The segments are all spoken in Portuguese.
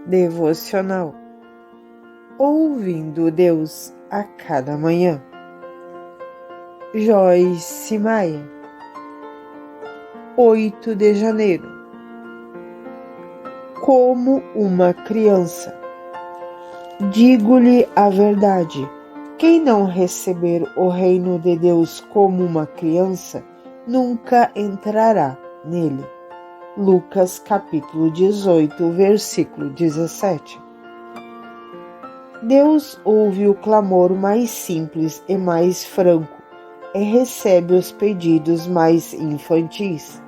Devocional Ouvindo Deus a cada manhã. Joyce Maia. 8 de janeiro. Como uma criança. Digo-lhe a verdade: quem não receber o reino de Deus como uma criança, nunca entrará nele. Lucas capítulo 18, versículo 17. Deus ouve o clamor mais simples e mais franco e recebe os pedidos mais infantis.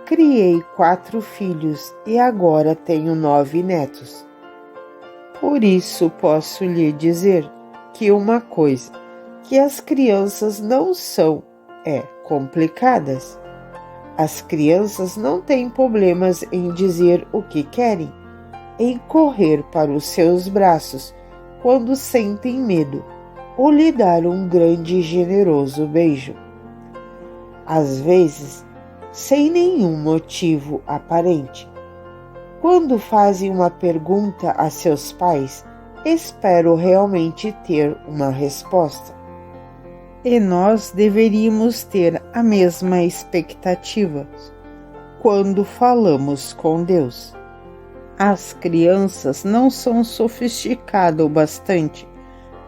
Criei 4 filhos e agora tenho 9 netos. Por isso posso lhe dizer que uma coisa que as crianças não são complicadas. As crianças não têm problemas em dizer o que querem, em correr para os seus braços quando sentem medo, ou lhe dar um grande e generoso beijo. Às vezes, sem nenhum motivo aparente. Quando fazem uma pergunta a seus pais, espero realmente ter uma resposta. E nós deveríamos ter a mesma expectativa quando falamos com Deus. As crianças não são sofisticadas o bastante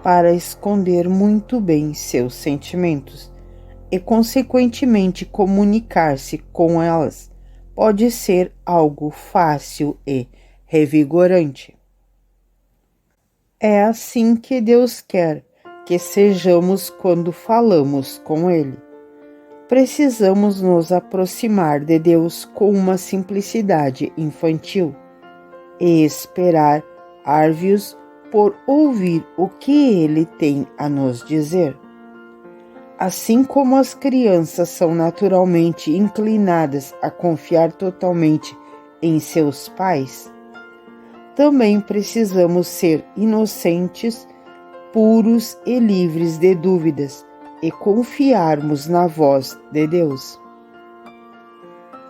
para esconder muito bem seus sentimentos e, consequentemente, comunicar-se com elas pode ser algo fácil e revigorante. É assim que Deus quer que sejamos quando falamos com Ele. Precisamos nos aproximar de Deus com uma simplicidade infantil e esperar árvios por ouvir o que Ele tem a nos dizer. Assim como as crianças são naturalmente inclinadas a confiar totalmente em seus pais, também precisamos ser inocentes, puros e livres de dúvidas e confiarmos na voz de Deus.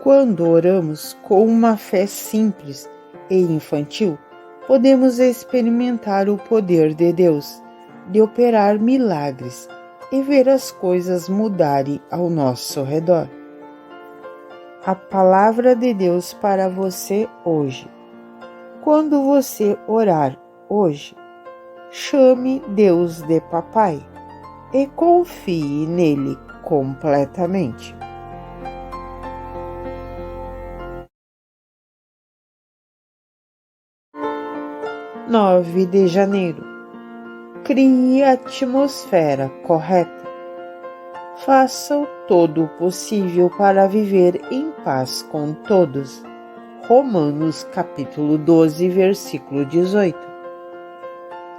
Quando oramos com uma fé simples e infantil, podemos experimentar o poder de Deus de operar milagres e ver as coisas mudarem ao nosso redor. A palavra de Deus para você hoje. Quando você orar hoje, chame Deus de papai e confie nele completamente. 9 de janeiro. Crie a atmosfera correta. Faça todo o possível para viver em paz com todos. Romanos capítulo 12, versículo 18.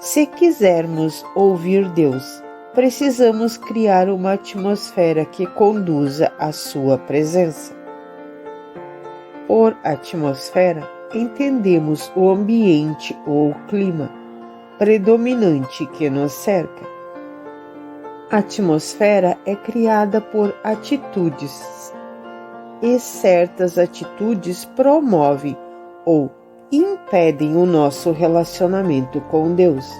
Se quisermos ouvir Deus, precisamos criar uma atmosfera que conduza à sua presença. Por atmosfera, entendemos o ambiente ou clima predominante que nos cerca. A atmosfera é criada por atitudes, e certas atitudes promovem ou impedem o nosso relacionamento com Deus.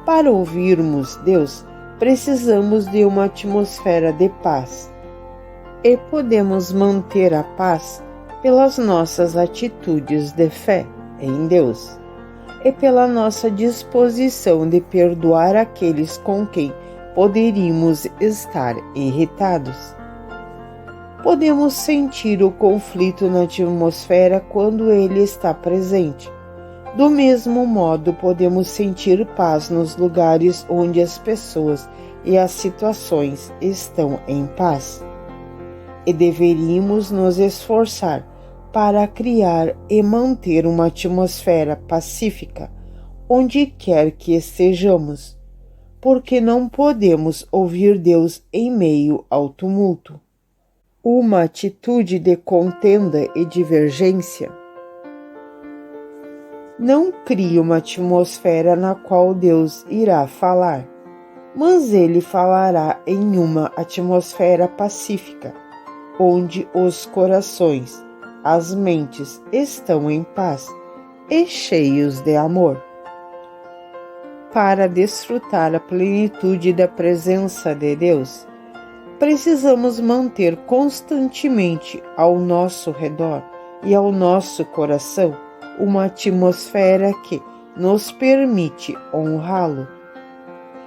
Para ouvirmos Deus, precisamos de uma atmosfera de paz, e podemos manter a paz pelas nossas atitudes de fé em Deus e pela nossa disposição de perdoar aqueles com quem poderíamos estar irritados. Podemos sentir o conflito na atmosfera quando ele está presente. Do mesmo modo, podemos sentir paz nos lugares onde as pessoas e as situações estão em paz. E deveríamos nos esforçar para criar e manter uma atmosfera pacífica onde quer que estejamos, porque não podemos ouvir Deus em meio ao tumulto. Uma atitude de contenda e divergência. Não crie uma atmosfera na qual Deus irá falar, mas Ele falará em uma atmosfera pacífica, onde os corações, as mentes estão em paz e cheios de amor. Para desfrutar a plenitude da presença de Deus, precisamos manter constantemente ao nosso redor e ao nosso coração uma atmosfera que nos permite honrá-lo.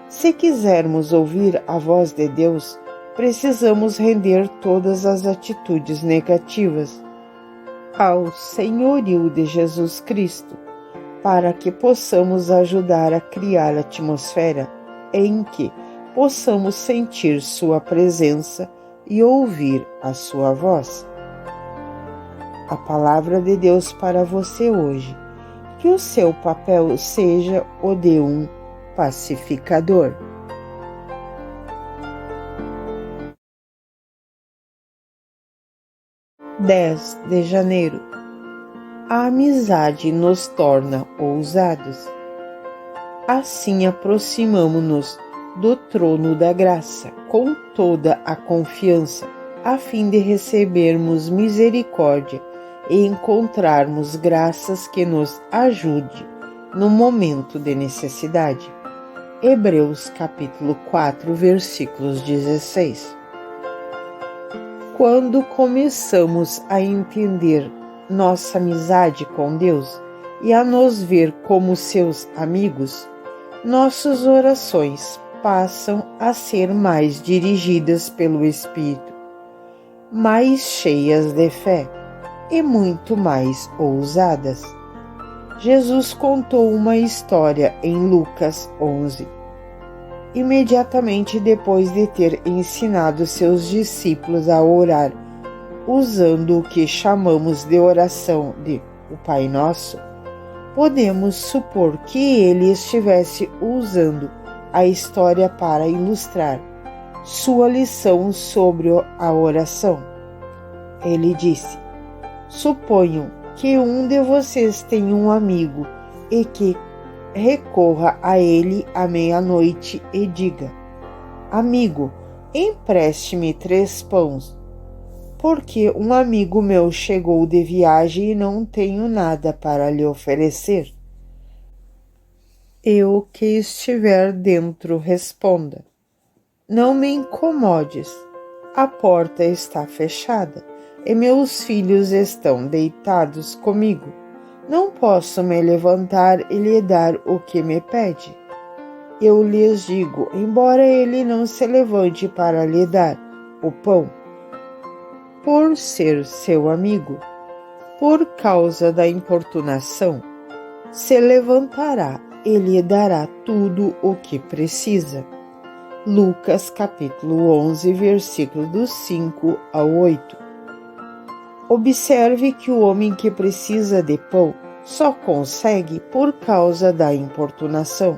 Se quisermos ouvir a voz de Deus, precisamos render todas as atitudes negativas ao senhorio de Jesus Cristo, para que possamos ajudar a criar a atmosfera em que possamos sentir sua presença e ouvir a sua voz. A palavra de Deus para você hoje: que o seu papel seja o de um pacificador. 10 de janeiro. A amizade nos torna ousados. Assim aproximamo-nos do trono da graça com toda a confiança, a fim de recebermos misericórdia e encontrarmos graças que nos ajude no momento de necessidade. Hebreus capítulo 4, versículos 16. Quando começamos a entender nossa amizade com Deus e a nos ver como seus amigos, nossas orações passam a ser mais dirigidas pelo Espírito, mais cheias de fé e muito mais ousadas. Jesus contou uma história em Lucas 11. Imediatamente depois de ter ensinado seus discípulos a orar, usando o que chamamos de oração de o Pai Nosso, podemos supor que ele estivesse usando a história para ilustrar sua lição sobre a oração. Ele disse: suponham que um de vocês tem um amigo e que recorra a ele à meia-noite e diga: amigo, empreste-me 3 pães, porque um amigo meu chegou de viagem e não tenho nada para lhe oferecer. E o que estiver dentro responda: não me incomodes, a porta está fechada e meus filhos estão deitados comigo. Não posso me levantar e lhe dar o que me pede. Eu lhes digo, embora ele não se levante para lhe dar o pão, por ser seu amigo, por causa da importunação, se levantará e lhe dará tudo o que precisa. Lucas capítulo 11, versículo dos 5 ao 8. Observe que o homem que precisa de pão só consegue por causa da importunação.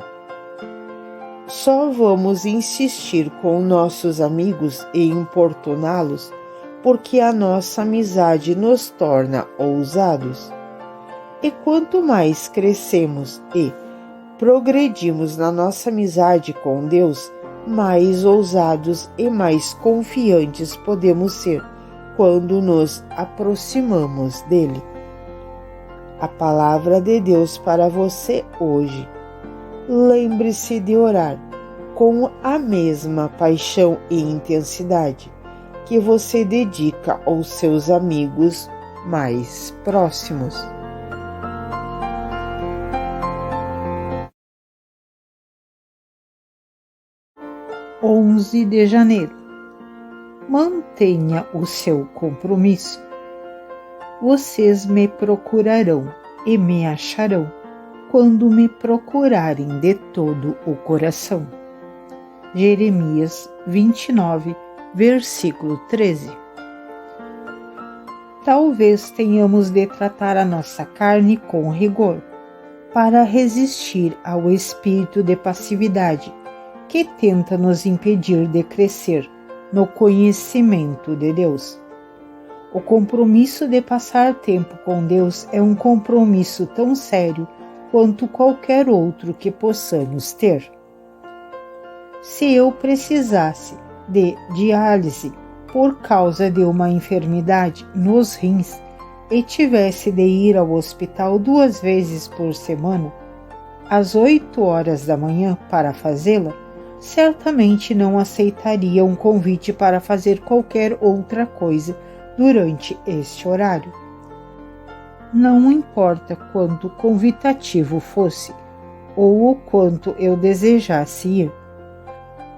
Só vamos insistir com nossos amigos e importuná-los porque a nossa amizade nos torna ousados. E quanto mais crescemos e progredimos na nossa amizade com Deus, mais ousados e mais confiantes podemos ser quando nos aproximamos dele. A palavra de Deus para você hoje. Lembre-se de orar com a mesma paixão e intensidade que você dedica aos seus amigos mais próximos. 11 de janeiro. Mantenha o seu compromisso. Vocês me procurarão e me acharão quando me procurarem de todo o coração. Jeremias 29, versículo 13. Talvez tenhamos de tratar a nossa carne com rigor, para resistir ao espírito de passividade que tenta nos impedir de crescer no conhecimento de Deus. O compromisso de passar tempo com Deus é um compromisso tão sério quanto qualquer outro que possamos ter. Se eu precisasse de diálise por causa de uma enfermidade nos rins, e tivesse de ir ao hospital 2 vezes por semana, às 8 horas da manhã, para fazê-la, certamente não aceitaria um convite para fazer qualquer outra coisa durante este horário. Não importa quanto convidativo fosse, ou o quanto eu desejasse ir,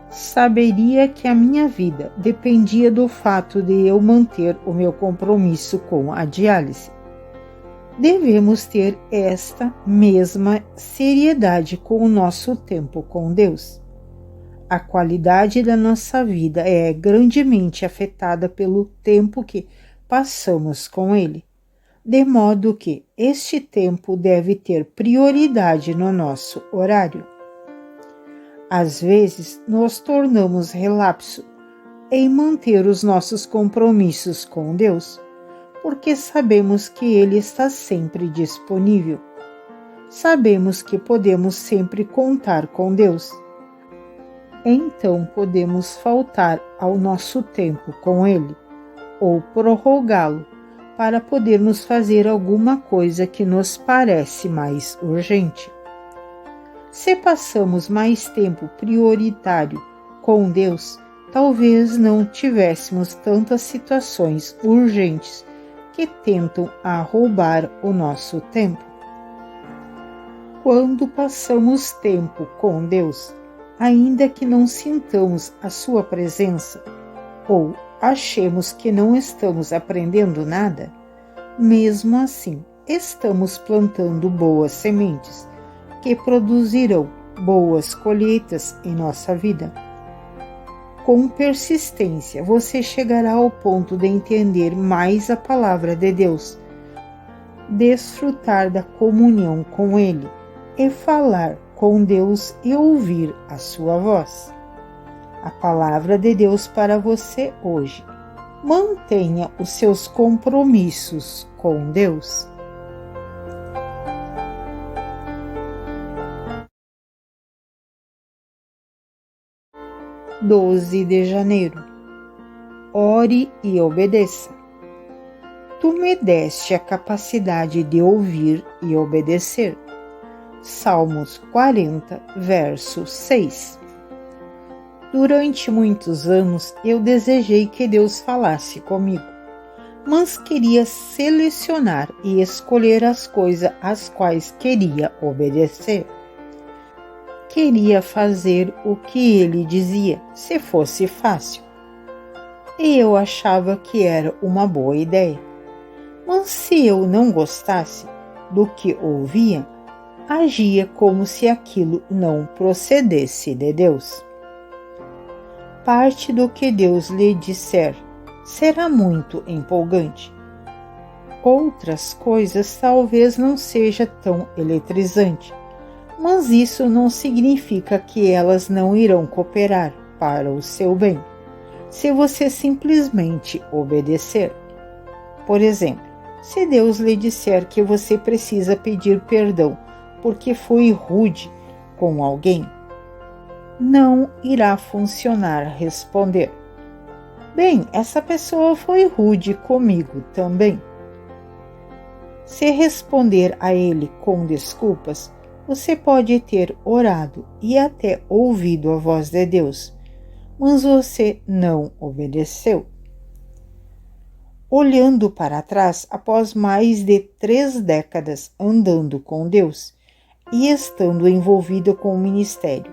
saberia que a minha vida dependia do fato de eu manter o meu compromisso com a diálise. Devemos ter esta mesma seriedade com o nosso tempo com Deus. A qualidade da nossa vida é grandemente afetada pelo tempo que passamos com Ele, de modo que este tempo deve ter prioridade no nosso horário. Às vezes, nos tornamos relapso em manter os nossos compromissos com Deus, porque sabemos que Ele está sempre disponível. Sabemos que podemos sempre contar com Deus. Então podemos faltar ao nosso tempo com Ele, ou prorrogá-lo, para podermos fazer alguma coisa que nos parece mais urgente. Se passamos mais tempo prioritário com Deus, talvez não tivéssemos tantas situações urgentes que tentam roubar o nosso tempo. Quando passamos tempo com Deus, ainda que não sintamos a sua presença ou achemos que não estamos aprendendo nada, mesmo assim estamos plantando boas sementes que produzirão boas colheitas em nossa vida. Com persistência, você chegará ao ponto de entender mais a palavra de Deus, desfrutar da comunhão com Ele e falar com Deus e ouvir a sua voz. A palavra de Deus para você hoje. Mantenha os seus compromissos com Deus. De janeiro. Ore e obedeça. Tu me deste a capacidade de ouvir e obedecer. Salmos 40, verso 6. Durante muitos anos eu desejei que Deus falasse comigo, mas queria selecionar e escolher as coisas às quais queria obedecer. Queria fazer o que ele dizia, se fosse fácil. E eu achava que era uma boa ideia. Mas se eu não gostasse do que ouvia, agia como se aquilo não procedesse de Deus. Parte do que Deus lhe disser será muito empolgante. Outras coisas talvez não seja tão eletrizante, mas isso não significa que elas não irão cooperar para o seu bem, se você simplesmente obedecer. Por exemplo, se Deus lhe disser que você precisa pedir perdão porque foi rude com alguém, não irá funcionar responder: bem, essa pessoa foi rude comigo também. Se responder a ele com desculpas, você pode ter orado e até ouvido a voz de Deus, mas você não obedeceu. Olhando para trás, após mais de 3 décadas andando com Deus e estando envolvido com o ministério,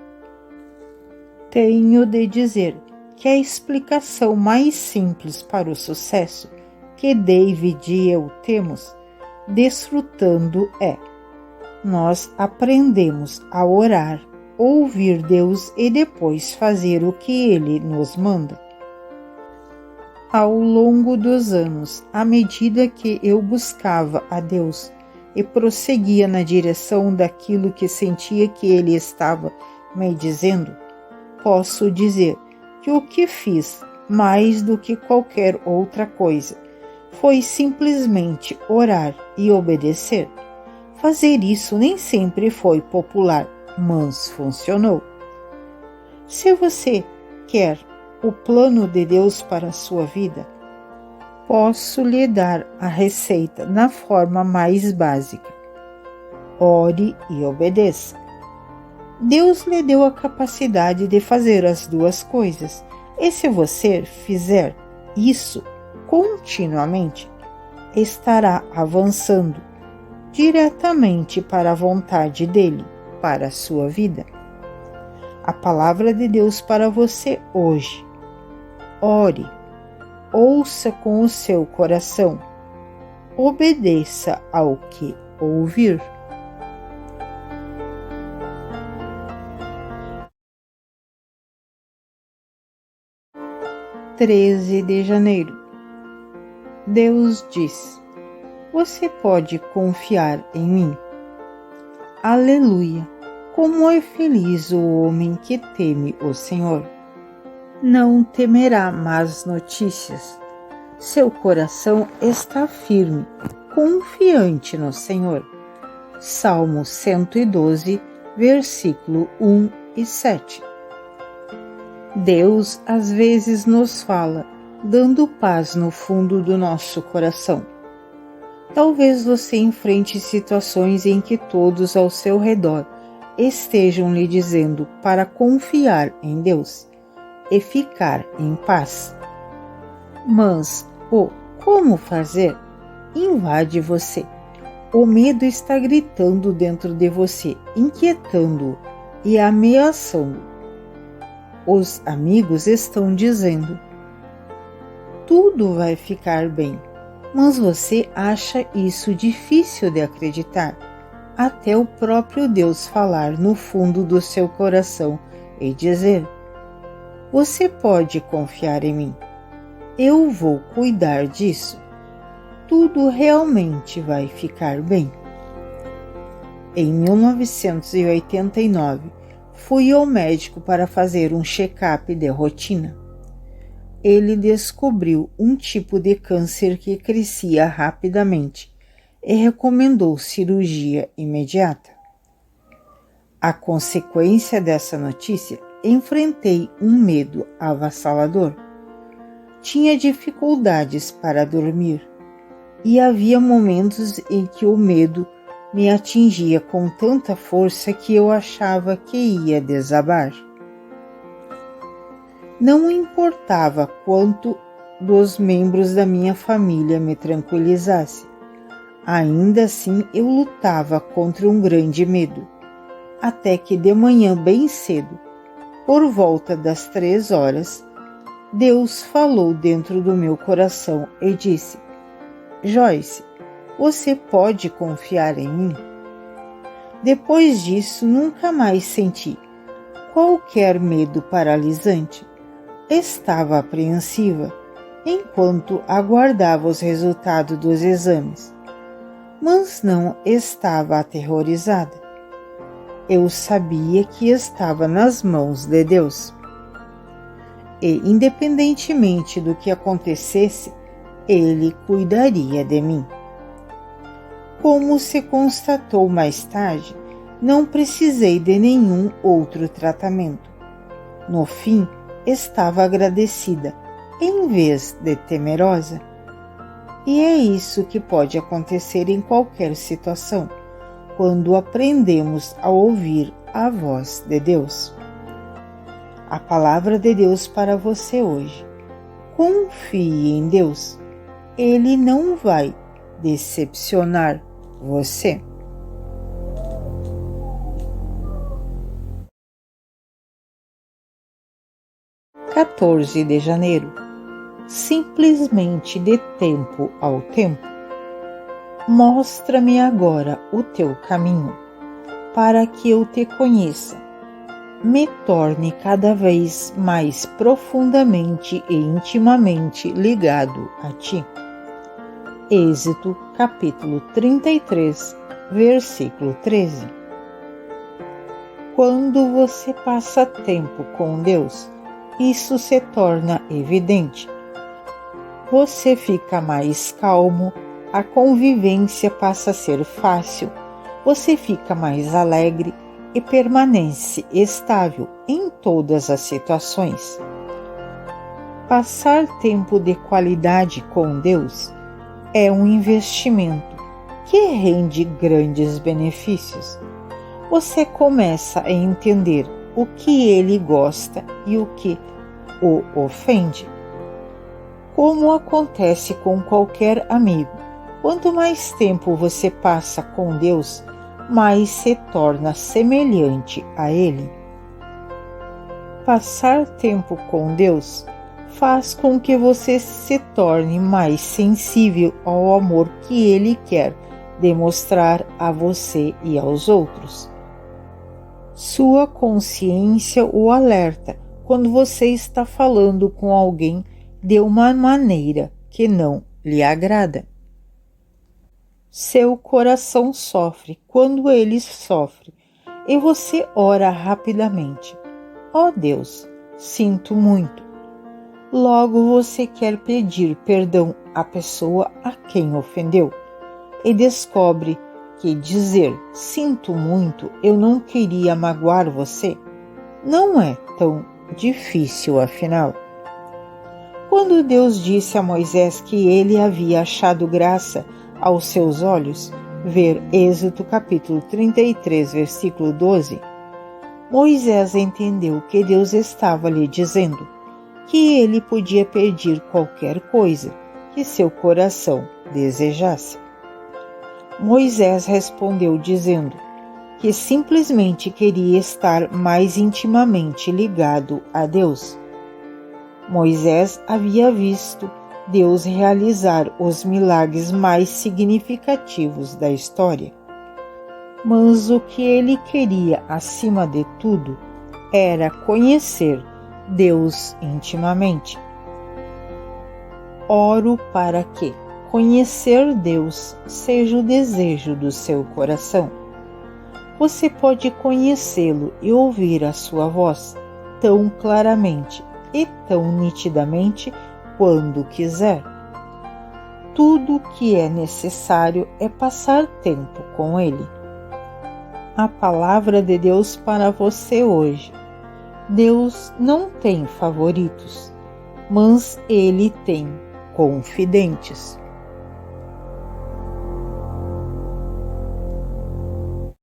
tenho de dizer que a explicação mais simples para o sucesso que David e eu temos desfrutando é: nós aprendemos a orar, ouvir Deus e depois fazer o que Ele nos manda. Ao longo dos anos, à medida que eu buscava a Deus e prosseguia na direção daquilo que sentia que Ele estava me dizendo, posso dizer que o que fiz, mais do que qualquer outra coisa, foi simplesmente orar e obedecer. Fazer isso nem sempre foi popular, mas funcionou. Se você quer o plano de Deus para a sua vida, Posso lhe dar a receita na forma mais básica. Ore e obedeça. Deus lhe deu a capacidade de fazer as duas coisas, e se você fizer isso continuamente, estará avançando diretamente para a vontade dele, para a sua vida. A palavra de Deus para você hoje. Ore, ouça com o seu coração, obedeça ao que ouvir. (13 de janeiro). Deus diz: você pode confiar em mim. Aleluia! Como é feliz o homem que teme o Senhor. Não temerá más notícias. Seu coração está firme, confiante no Senhor. Salmo 112, versículo 1 e 7. Deus às vezes nos fala, dando paz no fundo do nosso coração. Talvez você enfrente situações em que todos ao seu redor estejam lhe dizendo para confiar em Deus e ficar em paz. Mas o como fazer invade você. O medo está gritando dentro de você, inquietando-o e ameaçando. Os amigos estão dizendo: tudo vai ficar bem, mas você acha isso difícil de acreditar, até o próprio Deus falar no fundo do seu coração e dizer: você pode confiar em mim, eu vou cuidar disso, tudo realmente vai ficar bem. Em 1989, fui ao médico para fazer um check-up de rotina. Ele descobriu um tipo de câncer que crescia rapidamente e recomendou cirurgia imediata. A consequência dessa notícia, enfrentei um medo avassalador. Tinha dificuldades para dormir e havia momentos em que o medo me atingia com tanta força que eu achava que ia desabar. Não importava quanto dos membros da minha família me tranquilizasse. Ainda assim eu lutava contra um grande medo, até que de manhã bem cedo, por volta das 3 horas, Deus falou dentro do meu coração e disse: Joyce, você pode confiar em mim? Depois disso, nunca mais senti qualquer medo paralisante. Estava apreensiva enquanto aguardava os resultados dos exames, mas não estava aterrorizada. Eu sabia que estava nas mãos de Deus. E, independentemente do que acontecesse, Ele cuidaria de mim. Como se constatou mais tarde, não precisei de nenhum outro tratamento. No fim, estava agradecida, em vez de temerosa. E é isso que pode acontecer em qualquer situação, quando aprendemos a ouvir a voz de Deus. A palavra de Deus para você hoje. Confie em Deus. Ele não vai decepcionar você. (14 de janeiro). Simplesmente de tempo ao tempo. Mostra-me agora o teu caminho, para que eu te conheça. Me torne cada vez mais profundamente e intimamente ligado a ti. Êxodo, capítulo 33, versículo 13. Quando você passa tempo com Deus, isso se torna evidente. Você fica mais calmo, a convivência passa a ser fácil, você fica mais alegre e permanece estável em todas as situações. Passar tempo de qualidade com Deus é um investimento que rende grandes benefícios. Você começa a entender o que ele gosta e o que o ofende. Como acontece com qualquer amigo, quanto mais tempo você passa com Deus, mais se torna semelhante a Ele. Passar tempo com Deus faz com que você se torne mais sensível ao amor que Ele quer demonstrar a você e aos outros. Sua consciência o alerta quando você está falando com alguém de uma maneira que não lhe agrada. Seu coração sofre quando ele sofre e você ora rapidamente. Ó Deus, sinto muito. Logo você quer pedir perdão à pessoa a quem ofendeu e descobre que dizer sinto muito, eu não queria magoar você, não é tão difícil afinal. Quando Deus disse a Moisés que ele havia achado graça aos seus olhos, ver Êxodo capítulo 33, versículo 12, Moisés entendeu que Deus estava lhe dizendo que ele podia pedir qualquer coisa que seu coração desejasse. Moisés respondeu dizendo que simplesmente queria estar mais intimamente ligado a Deus. Moisés havia visto Deus realizar os milagres mais significativos da história. Mas o que ele queria, acima de tudo, era conhecer Deus intimamente. Oro para que conhecer Deus seja o desejo do seu coração. Você pode conhecê-lo e ouvir a sua voz tão claramente e tão nitidamente quando quiser. Tudo o que é necessário é passar tempo com Ele. A palavra de Deus para você hoje. Deus não tem favoritos, mas Ele tem confidentes.